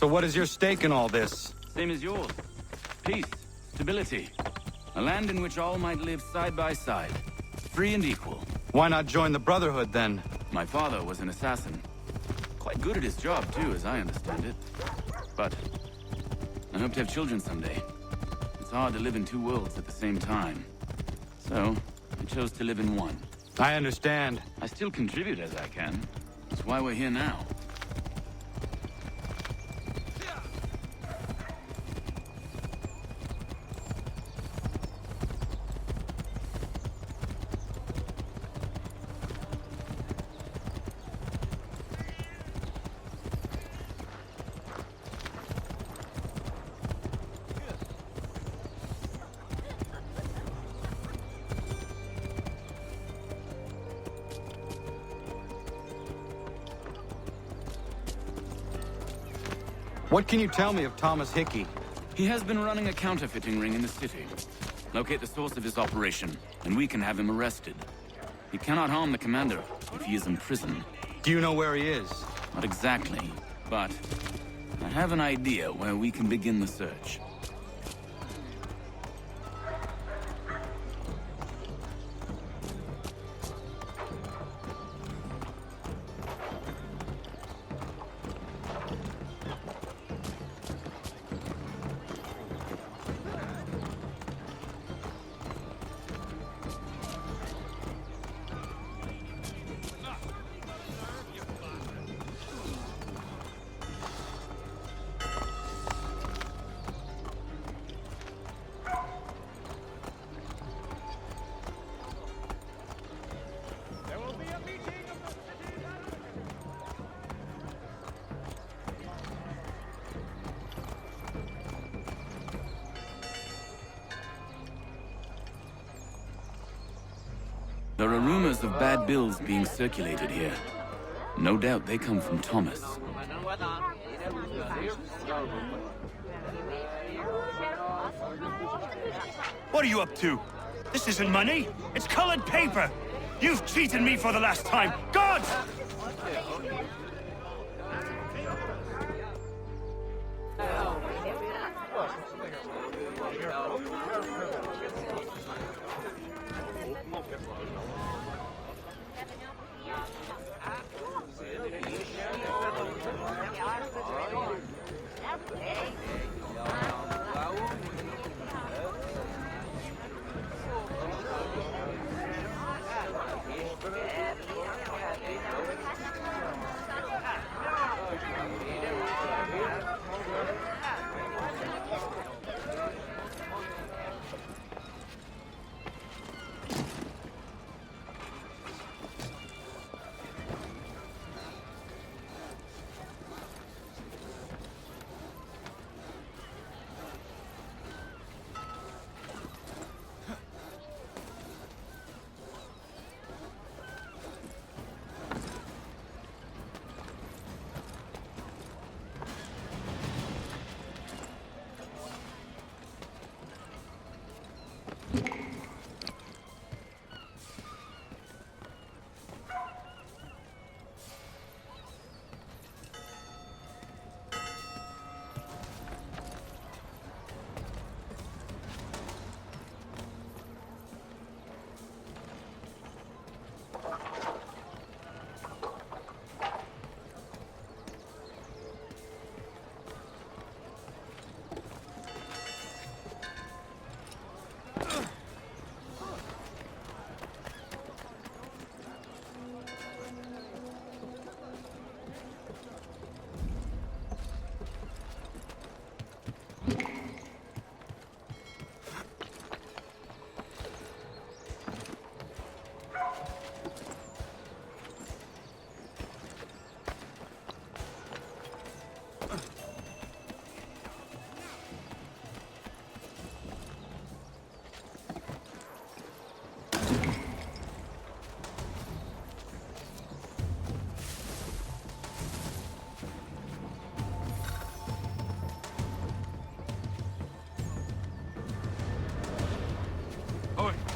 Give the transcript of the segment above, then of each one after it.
So what is your stake in all this? Same as yours. Peace, stability. A land in which all might live side by side. Free and equal. Why not join the Brotherhood, then? My father was an assassin. Quite good at his job, too, as I understand it. But I hope to have children someday. It's hard to live in two worlds at the same time. So, I chose to live in one. I understand. I still contribute as I can. That's why we're here now. What can you tell me of Thomas Hickey? He has been running a counterfeiting ring in the city. Locate the source of his operation, and we can have him arrested. He cannot harm the commander if he is in prison. Do you know where he is? Not exactly, but I have an idea where we can begin the search. There are rumors of bad bills being circulated here. No doubt they come from Thomas. What are you up to? This isn't money. It's colored paper. You've cheated me for the last time. Gods!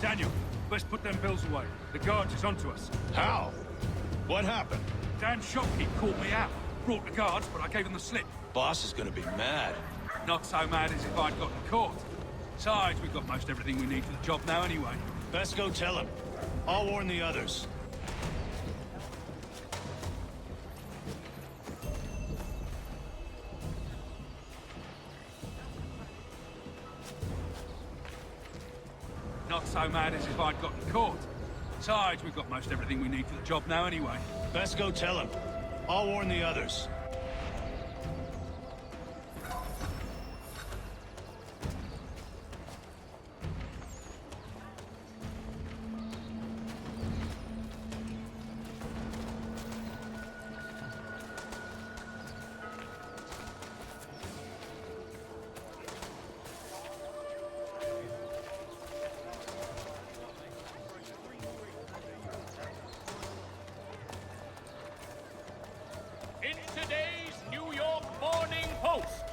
Daniel, best put them bills away. The guards is onto us. How? What happened? Dan Shopkeep called me out. Brought the guards, but I gave him the slip. boss is gonna be mad. Not so mad as if I'd gotten caught. Besides, we've got most everything we need for the job now anyway. Best go tell him. I'll warn the others. Not so mad as if I'd gotten caught. Besides, we've got most everything we need for the job now anyway. Best go tell him. I'll warn the others. In today's New York Morning Post.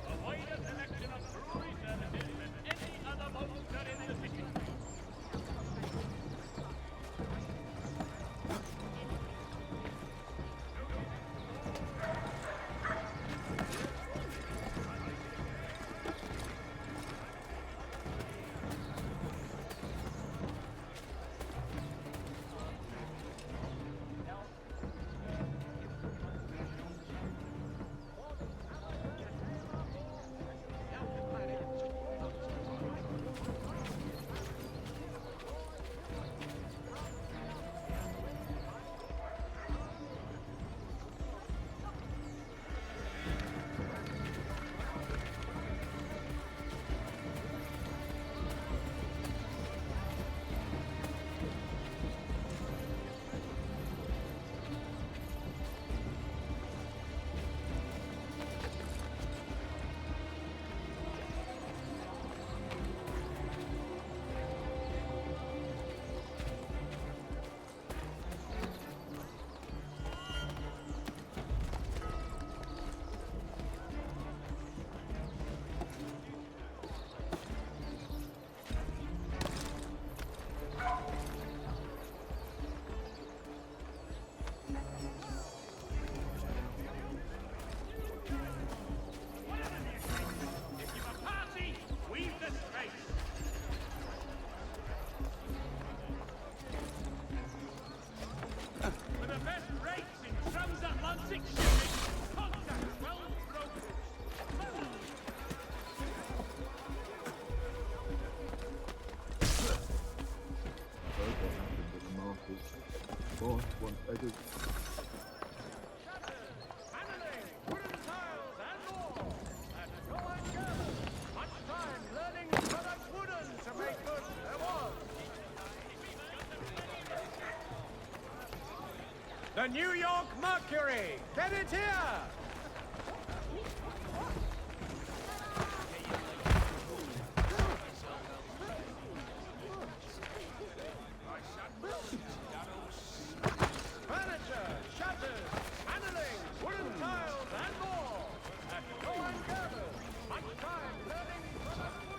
A wider selection of brewery services than any other poster in the city. The New York Mercury! Get it here! Furniture, shutters, paneling, wooden tiles, and more! At Go and Gather! Much time learning product wooden to make good.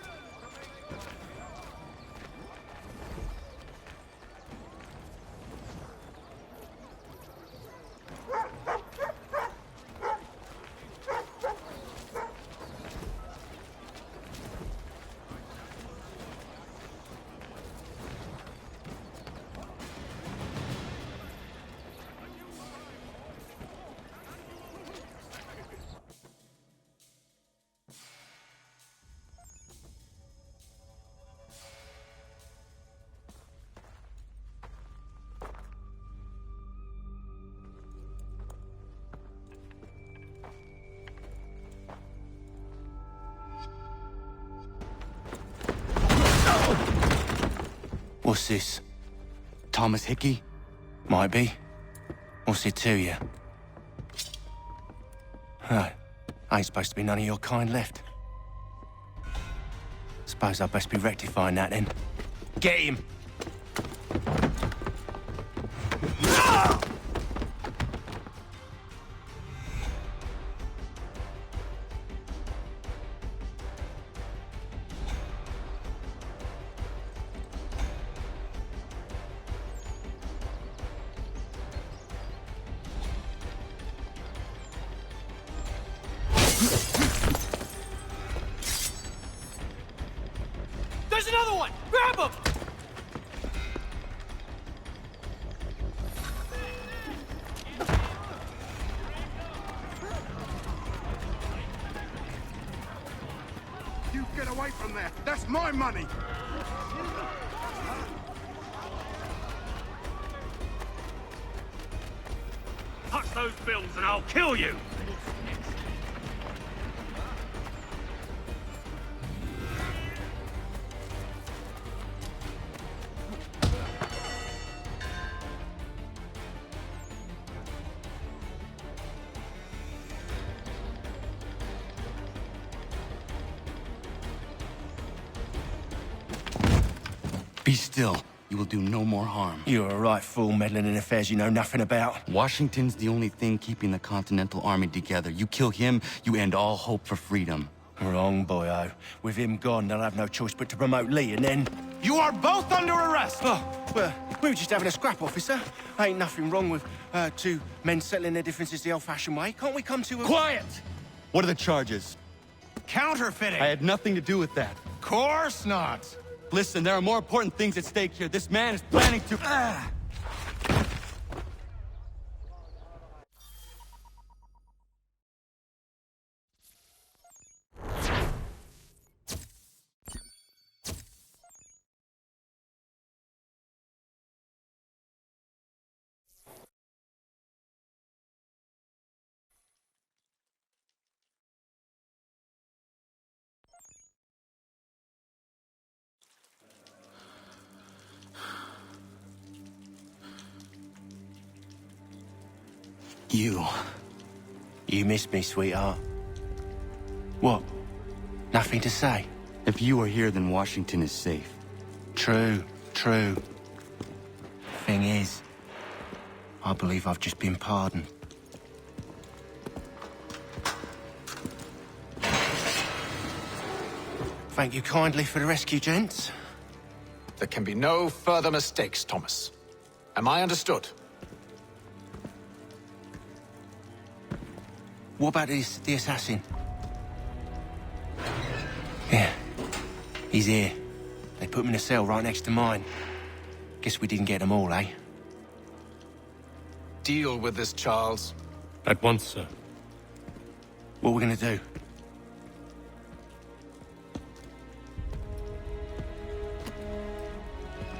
What's this? Thomas Hickey? Might be. What's it to you? Oh, ain't supposed to be none of your kind left. Suppose I'd best be rectifying that then. Get him! That's my money! Touch those bills and I'll kill you! Be still. You will do no more harm. You're a right fool meddling in affairs you know nothing about. Washington's the only thing keeping the Continental Army together. You kill him, you end all hope for freedom. Wrong, boyo. With him gone, they'll have no choice but to promote Lee, and then... You are both under arrest! Oh, well, we were just having a scrap, officer. Ain't nothing wrong with two men settling their differences the old-fashioned way. Can't we come to a... Quiet! What are the charges? Counterfeiting! I had nothing to do with that. Course not! Listen, there are more important things at stake here. This man is planning to... You missed me, sweetheart. What? Nothing to say? If you are here, then Washington is safe. True. Thing is, I believe I've just been pardoned. Thank you kindly for the rescue, gents. There can be no further mistakes, Thomas. Am I understood? What about the assassin? Yeah, he's here. They put him in a cell right next to mine. Guess we didn't get them all, eh? Deal with this, Charles. At once, sir. What are we gonna do?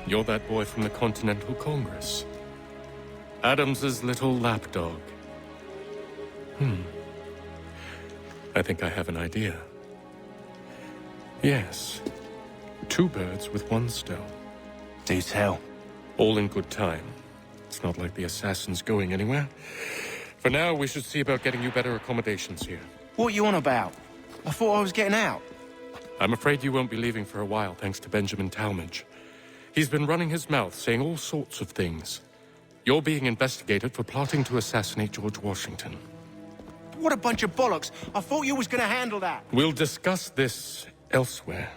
You're that boy from the Continental Congress. Adams's little lapdog. I think I have an idea. Yes. Two birds with one stone. Do tell. All in good time. It's not like the assassin's going anywhere. For now, we should see about getting you better accommodations here. What you on about? I thought I was getting out. I'm afraid you won't be leaving for a while, thanks to Benjamin Talmadge. He's been running his mouth, saying all sorts of things. You're being investigated for plotting to assassinate George Washington. What a bunch of bollocks. I thought you was gonna handle that. We'll discuss this elsewhere.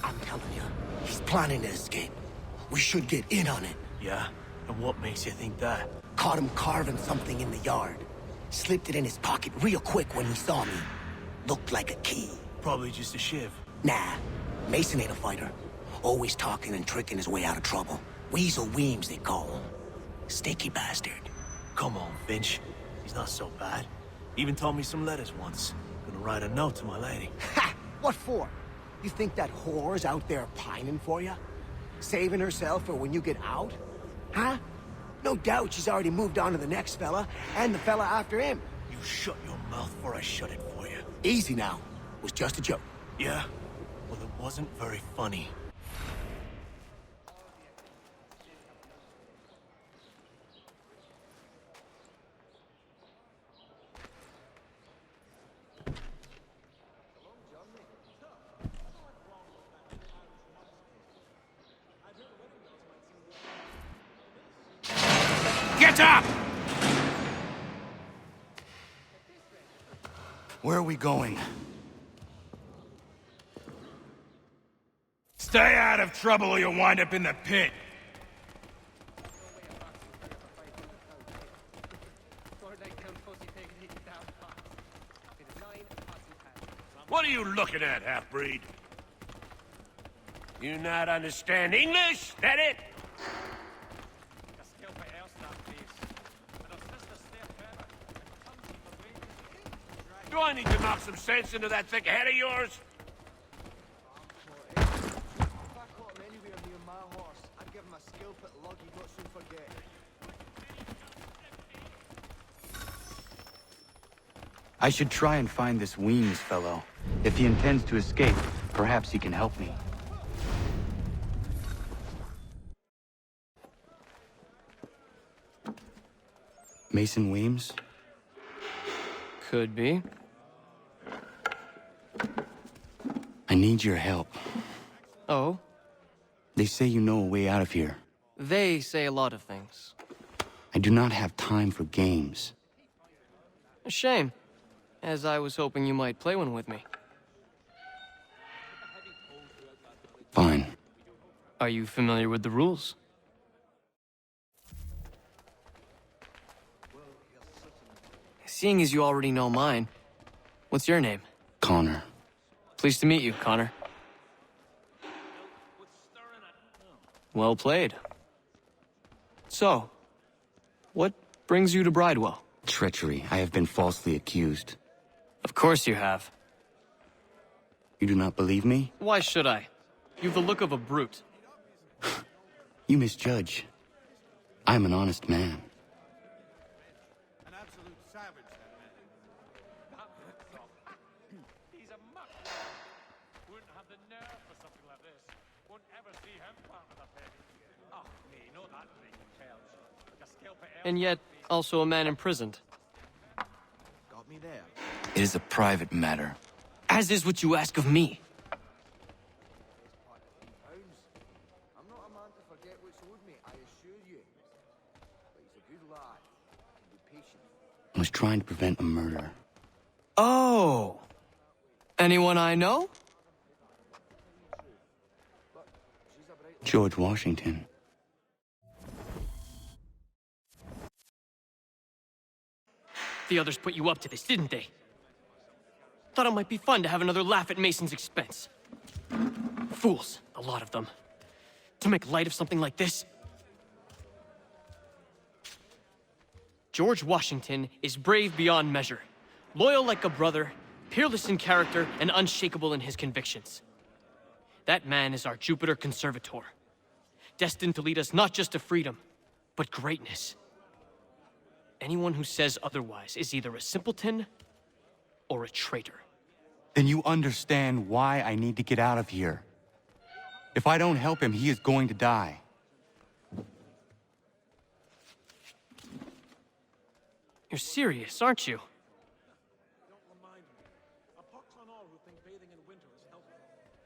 I'm telling you, he's planning to escape. We should get in on it. Yeah? And what makes you think that? Caught him carving something in the yard. Slipped it in his pocket real quick when he saw me. Looked like a key. Probably just a shiv. Nah, Mason ain't a fighter. Always talking and tricking his way out of trouble. Weasel Weems, they call him. Sticky bastard. Come on, Finch. He's not so bad. Even told me some letters once. Gonna write a note to my lady. Ha! What for? You think that whore's out there pining for you? Saving herself for when you get out? Huh? No doubt she's already moved on to the next fella, and the fella after him. You shut your mouth or I shut it for you. Easy now. It was just a joke. Yeah? Well, it wasn't very funny. Get up! Where are we going? Stay out of trouble or you'll wind up in the pit. What are you looking at, half-breed? You not understand English? That it? Do I need to knock some sense into that thick head of yours? If I caught him anywhere near my horse, I'd give him a skill put lug he'd not soon forget. I should try and find this Weems fellow. If he intends to escape, perhaps he can help me. Mason Weems? Could be. I need your help. Oh? They say you know a way out of here. They say a lot of things. I do not have time for games. A shame, as I was hoping you might play one with me. Fine. Are you familiar with the rules? Seeing as you already know mine, what's your name? Connor. Pleased to meet you, Connor. Well played. So, what brings you to Bridewell? Treachery. I have been falsely accused. Of course you have. You do not believe me? Why should I? You've the look of a brute. You misjudge. I am an honest man. An absolute savage, that man. He's a muck. Wouldn't have the nerve for something like this. Wouldn't ever see him part of the pit. Oh, me, not that big tails. Like a scalp at And yet, also a man imprisoned. Got me there. It is a private matter. As is what you ask of me. I'm not a man to forget what's owed me, I assure you. But he's a good lad. Can be patient. I was trying to prevent a murder. Oh! Anyone I know? George Washington. The others put you up to this, didn't they? Thought it might be fun to have another laugh at Mason's expense. Fools, a lot of them. To make light of something like this. George Washington is brave beyond measure, loyal like a brother, peerless in character, and unshakable in his convictions. That man is our Jupiter Conservator, destined to lead us not just to freedom, but greatness. Anyone who says otherwise is either a simpleton or a traitor. Then you understand why I need to get out of here. If I don't help him, he is going to die. You're serious, aren't you?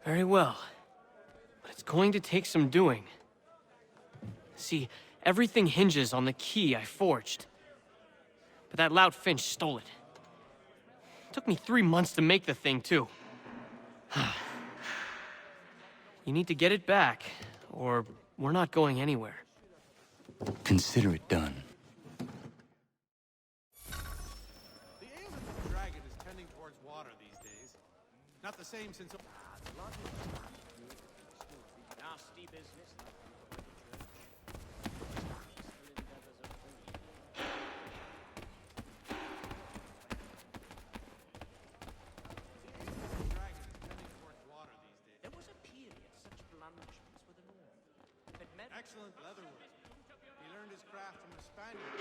Very well. But it's going to take some doing. See, everything hinges on the key I forged. But that lout Finch stole it. Took me 3 months to make the thing, too. You need to get it back, or we're not going anywhere. Consider it done. The aim of the dragon is tending towards water these days. Not the same since... nasty business. There was a period such blandishments were the norm. But Excellent leatherwork. He learned his craft from a Spaniard.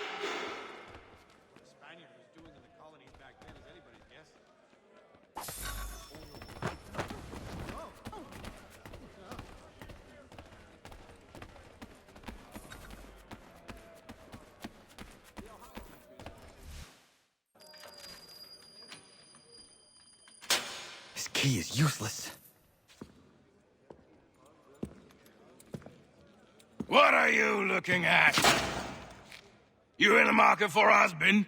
What a Spaniard was doing in the colonies back then is anybody's guess. This key is useless. What are you looking at? You in the market for a husband?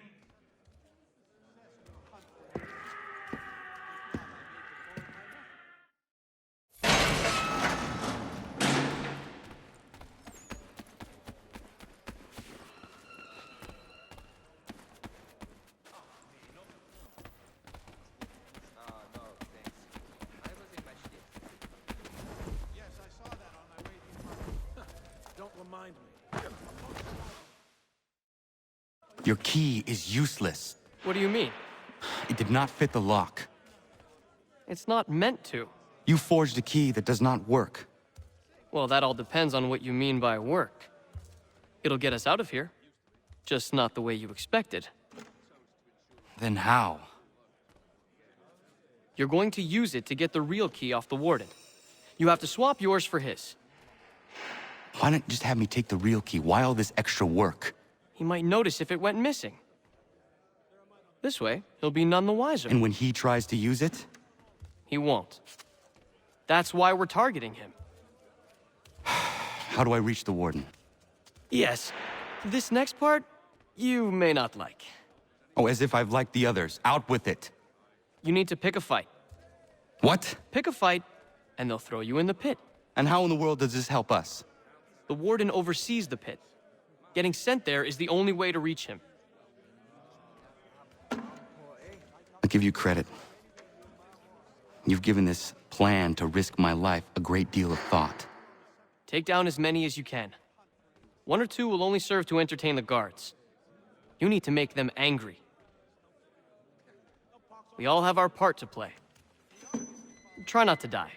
Your key is useless. What do you mean? It did not fit the lock. It's not meant to. You forged a key that does not work. Well, that all depends on what you mean by work. It'll get us out of here. Just not the way you expected. Then how? You're going to use it to get the real key off the Warden. You have to swap yours for his. Why not just have me take the real key? Why all this extra work? He might notice if it went missing. This way, he'll be none the wiser. And when he tries to use it? He won't. That's why we're targeting him. How do I reach the Warden? Yes. This next part, you may not like. Oh, as if I've liked the others. Out with it. You need to pick a fight. What? Pick a fight, and they'll throw you in the pit. And how in the world does this help us? The Warden oversees the pit. Getting sent there is the only way to reach him. I'll give you credit. You've given this plan to risk my life a great deal of thought. Take down as many as you can. 1 or 2 will only serve to entertain the guards. You need to make them angry. We all have our part to play. Try not to die.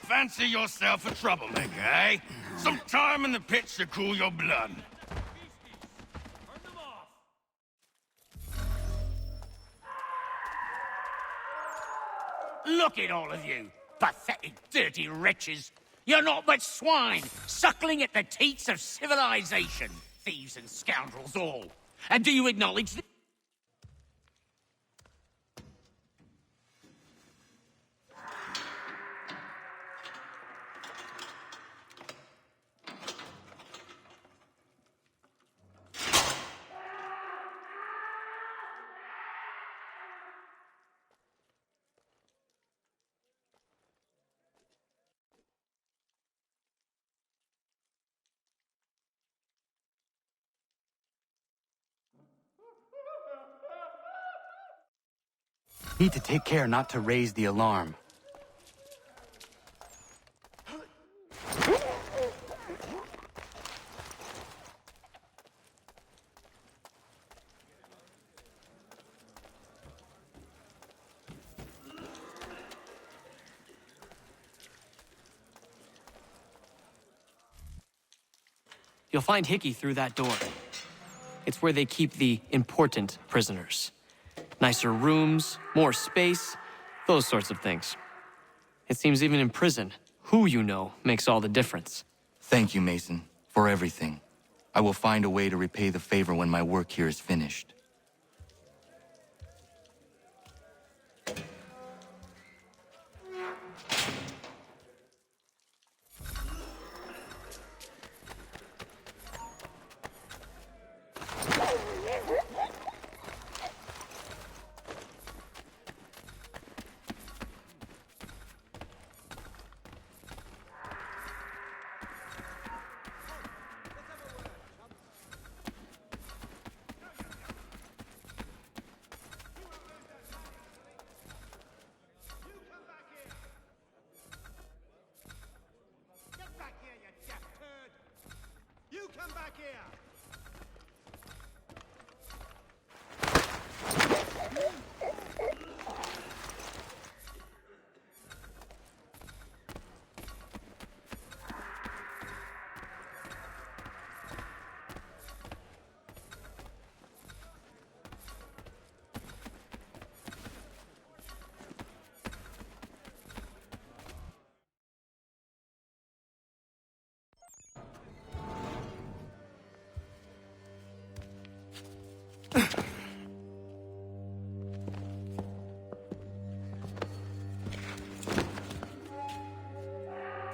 Fancy yourself a troublemaker, eh? Some time in the pits to cool your blood. Look at all of you, pathetic, dirty wretches. You're not but swine, suckling at the teats of civilization. Thieves and scoundrels all. And do you acknowledge that? Need to take care not to raise the alarm. You'll find Hickey through that door. It's where they keep the important prisoners. Nicer rooms, more space, those sorts of things. It seems even in prison, who you know makes all the difference. Thank you, Mason, for everything. I will find a way to repay the favor when my work here is finished.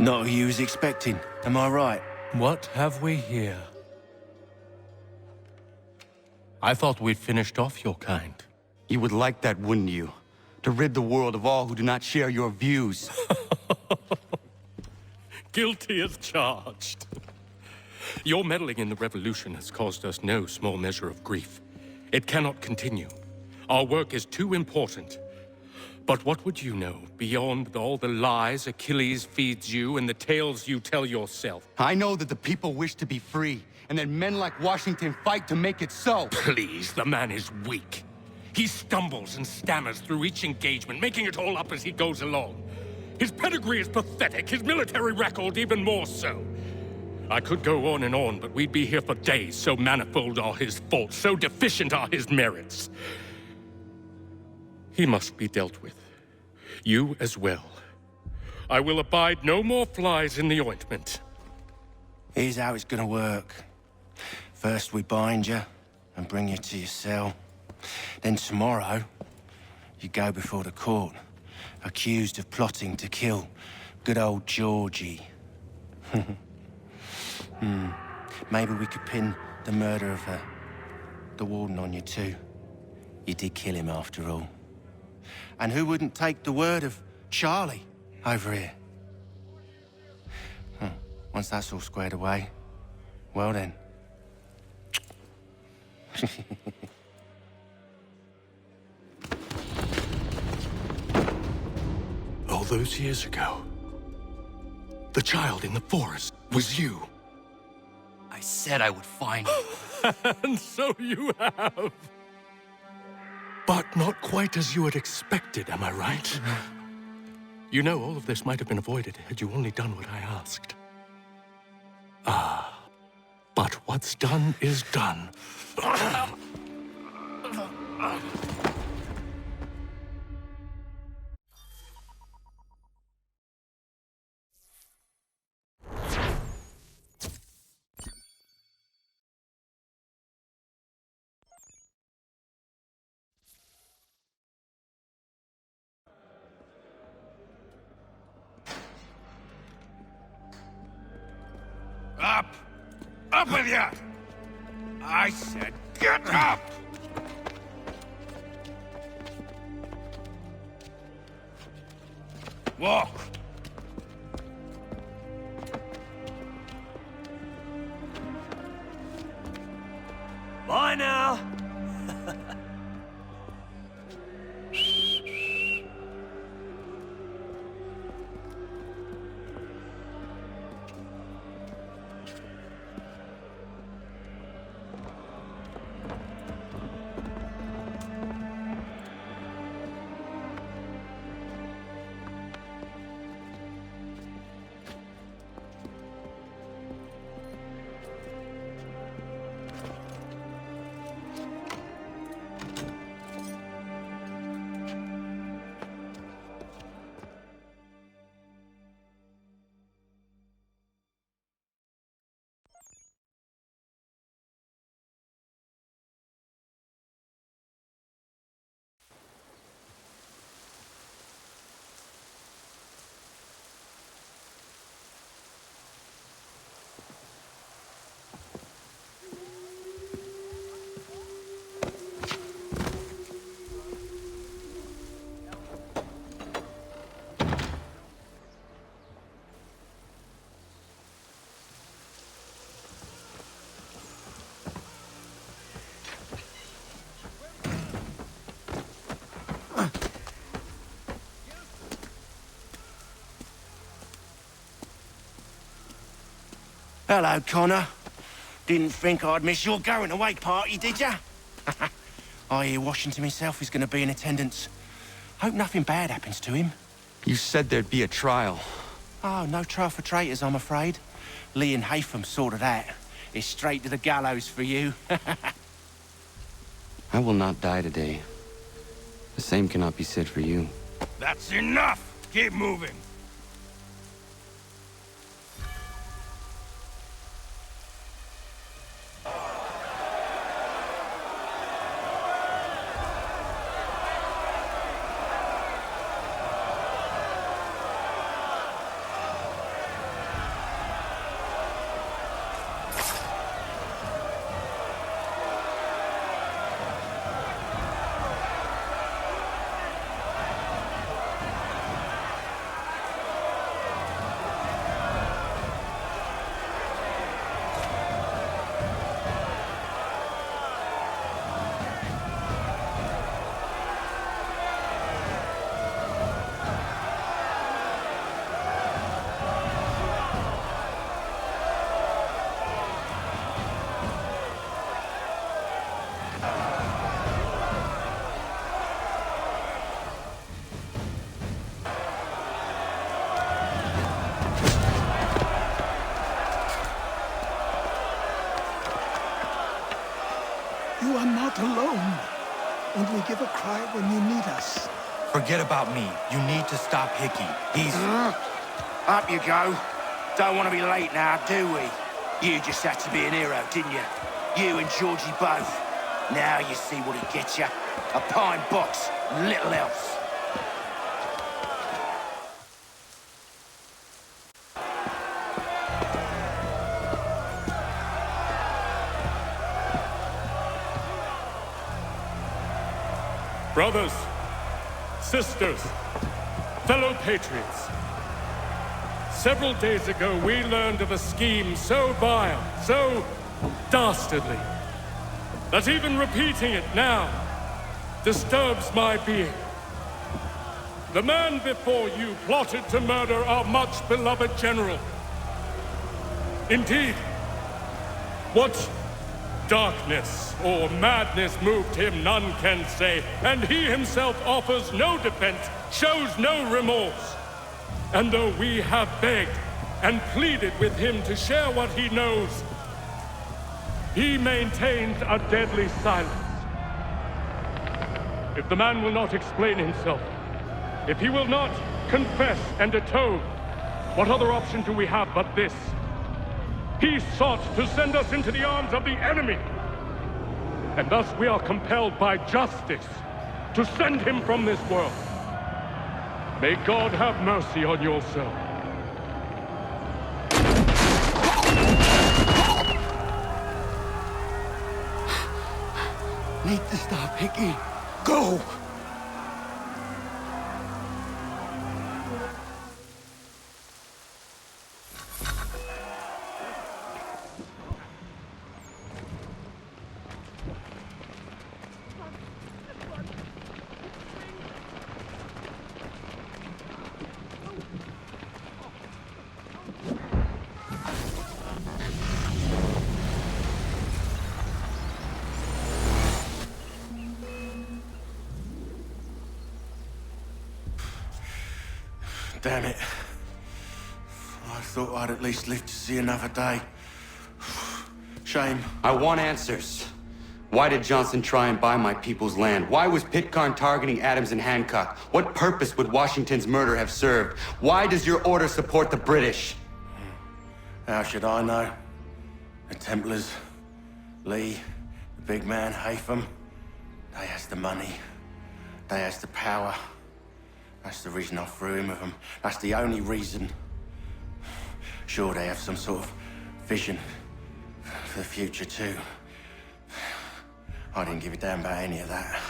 Not who you was expecting, am I right? What have we here? I thought we'd finished off your kind. You would like that, wouldn't you? To rid the world of all who do not share your views. Guilty as charged. Your meddling in the revolution has caused us no small measure of grief. It cannot continue. Our work is too important. But what would you know beyond all the lies Achilles feeds you and the tales you tell yourself? I know that the people wish to be free, and that men like Washington fight to make it so. Please, the man is weak. He stumbles and stammers through each engagement, making it all up as he goes along. His pedigree is pathetic, his military record even more so. I could go on and on, but we'd be here for days, so manifold are his faults, so deficient are his merits. He must be dealt with. You as well. I will abide no more flies in the ointment. Here's how it's gonna work. First we bind you and bring you to your cell. Then tomorrow, you go before the court, accused of plotting to kill good old Georgie. Maybe we could pin the murder of the warden on you too. You did kill him after all. And who wouldn't take the word of Charlie over here? Once that's all squared away, well then. All those years ago, the child in the forest was you. I said I would find you. And so you have. But not quite as you had expected, am I right? You know, all of this might have been avoided had you only done what I asked. But what's done is done. Up! Up with you! I said get up! Walk! Bye now! Hello, Connor. Didn't think I'd miss your going-away party, did ya? I hear Washington himself is going to be in attendance. Hope nothing bad happens to him. You said there'd be a trial. Oh, no trial for traitors, I'm afraid. Lee and Haytham sorted that. It's straight to the gallows for you. I will not die today. The same cannot be said for you. That's enough! Keep moving! Forget about me. You need to stop Hickey. He's... Up you go. Don't want to be late now, do we? You just had to be an hero, didn't you? You and Georgie both. Now you see what he gets you. A pine box, little else. Brothers, sisters, fellow patriots. Several days ago, we learned of a scheme so vile, so dastardly, that even repeating it now disturbs my being. The man before you plotted to murder our much-beloved general. Indeed, what darkness or madness moved him, none can say, and he himself offers no defense, shows no remorse. And though we have begged and pleaded with him to share what he knows, he maintains a deadly silence. If the man will not explain himself, if he will not confess and atone, what other option do we have but this? He sought to send us into the arms of the enemy. And thus we are compelled by justice to send him from this world. May God have mercy on your soul. Need to stop Hickey. Go! Damn it. I thought I'd at least live to see another day. Shame. I want answers. Why did Johnson try and buy my people's land? Why was Pitcairn targeting Adams and Hancock? What purpose would Washington's murder have served? Why does your order support the British? How should I know? The Templars, Lee, the big man, Haytham, they has the money. They has the power. That's the reason I threw in with them. That's the only reason. Sure, they have some sort of vision for the future, too. I didn't give a damn about any of that.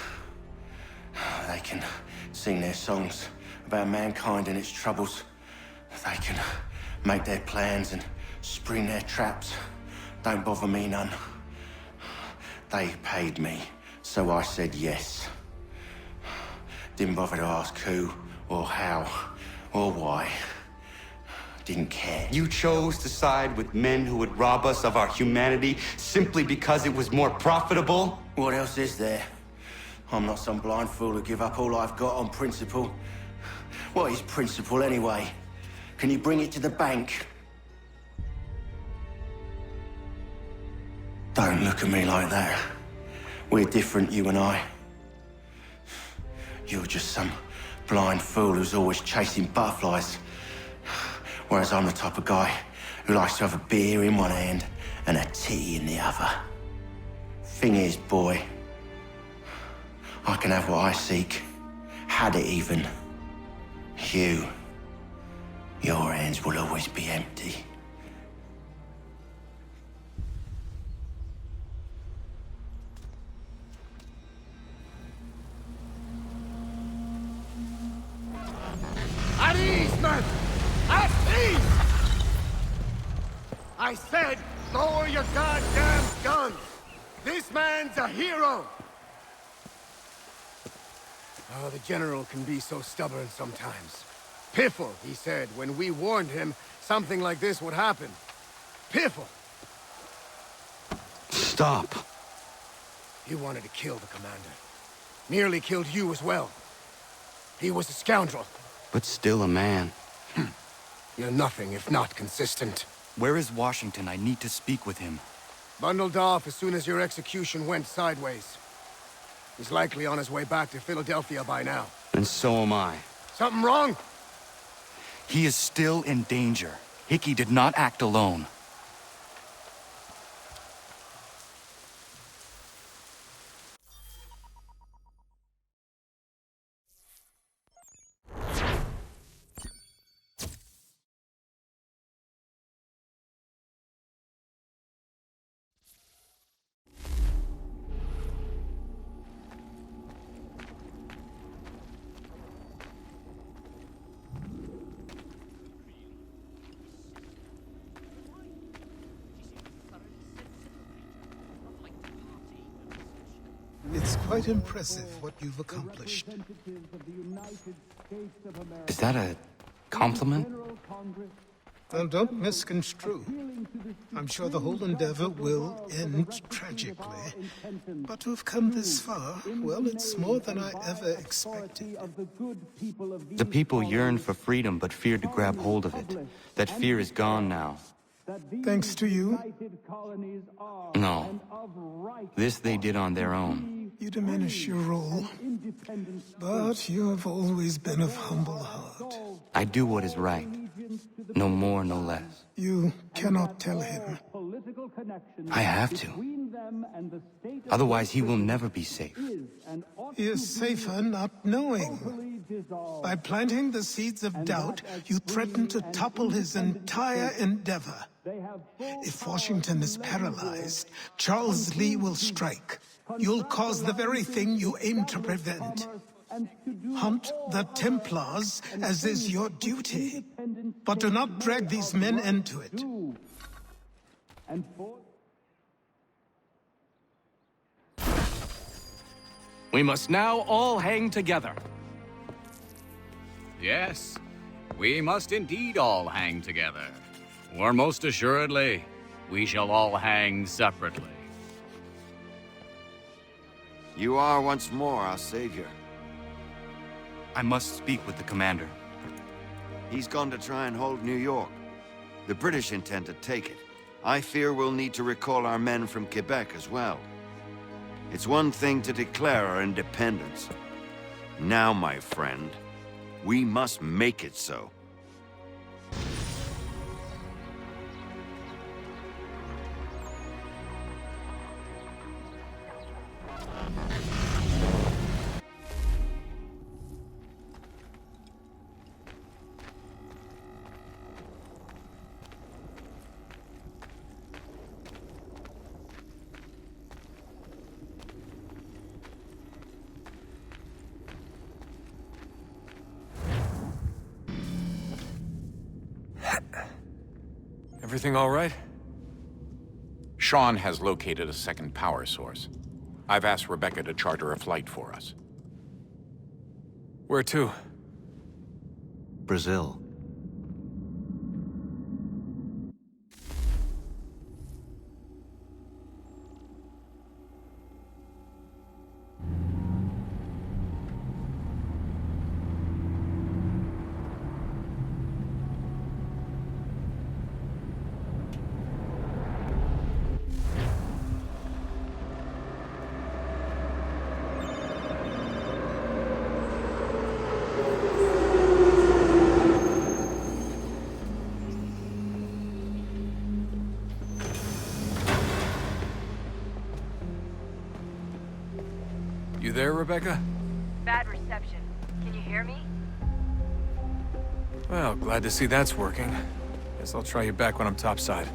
They can sing their songs about mankind and its troubles. They can make their plans and spring their traps. Don't bother me none. They paid me, so I said yes. Didn't bother to ask who, or how, or why. Didn't care. You chose to side with men who would rob us of our humanity simply because it was more profitable? What else is there? I'm not some blind fool who give up all I've got on principle. What is principle anyway? Can you bring it to the bank? Don't look at me like that. We're different, you and I. You're just some blind fool who's always chasing butterflies. Whereas I'm the type of guy who likes to have a beer in one hand and a tea in the other. Thing is, boy, I can have what I seek. Had it even. Your hands will always be empty. At ease, men! At ease! I said, lower your goddamn guns! This man's a hero! Oh, the General can be so stubborn sometimes. Piffle, he said, when we warned him something like this would happen. Piffle! Stop. He wanted to kill the commander. Nearly killed you as well. He was a scoundrel. But still a man. You're nothing if not consistent. Where is Washington? I need to speak with him. Bundled off as soon as your execution went sideways. He's likely on his way back to Philadelphia by now. And so am I. Something wrong? He is still in danger. Hickey did not act alone. It's quite impressive what you've accomplished. Is that a compliment? Now, don't misconstrue. I'm sure the whole endeavor will end tragically. But to have come this far, well, it's more than I ever expected. The people yearn for freedom but feared to grab hold of it. That fear is gone now. Thanks to you? No. This they did on their own. You diminish your role. But you have always been of humble heart. I do what is right. No more, no less. You cannot tell him. I have to. Otherwise, he will never be safe. He is safer not knowing. By planting the seeds of doubt, you threaten to topple his entire endeavor. If Washington is paralyzed, Charles Lee will strike. You'll cause the very thing you aim to prevent. Hunt the Templars, as is your duty. But do not drag these men into it. We must now all hang together. Yes, we must indeed all hang together. Or most assuredly, we shall all hang separately. You are once more our savior. I must speak with the commander. He's gone to try and hold New York. The British intend to take it. I fear we'll need to recall our men from Quebec as well. It's one thing to declare our independence. Now, my friend, we must make it so. Everything all right? Sean has located a second power source. I've asked Rebecca to charter a flight for us. Where to? Brazil. You there, Rebecca? Bad reception. Can you hear me? Well, glad to see that's working. Guess I'll try you back when I'm topside.